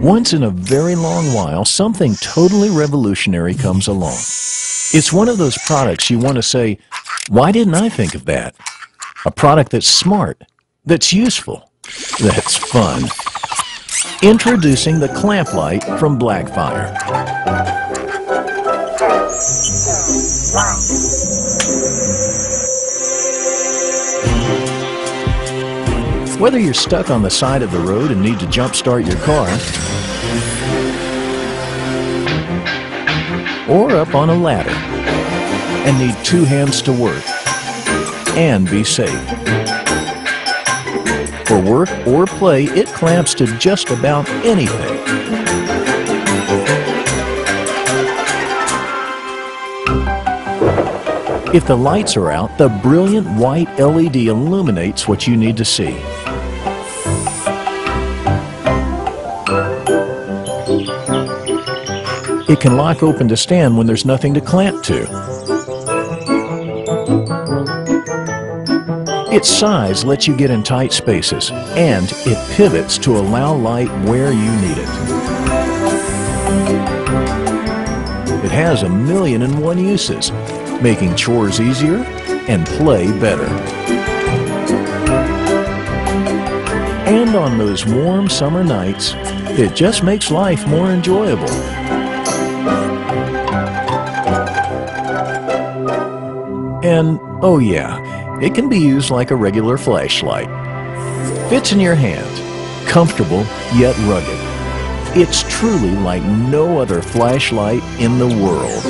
Once in a very long while, something totally revolutionary comes along. It's one of those products you want to say, why didn't I think of that? A product that's smart, that's useful, that's fun. Introducing the Clamplight from Blackfire. Whether you're stuck on the side of the road and need to jump-start your car, or up on a ladder and need two hands to work and be safe. For work or play, it clamps to just about anything. If the lights are out, the brilliant white LED illuminates what you need to see. It can lock open to stand when there's nothing to clamp to. Its size lets you get in tight spaces, and it pivots to allow light where you need it. It has 1,000,001 uses, making chores easier and play better. And on those warm summer nights, it just makes life more enjoyable. And, oh yeah, it can be used like a regular flashlight. Fits in your hand, comfortable yet rugged. It's truly like no other flashlight in the world.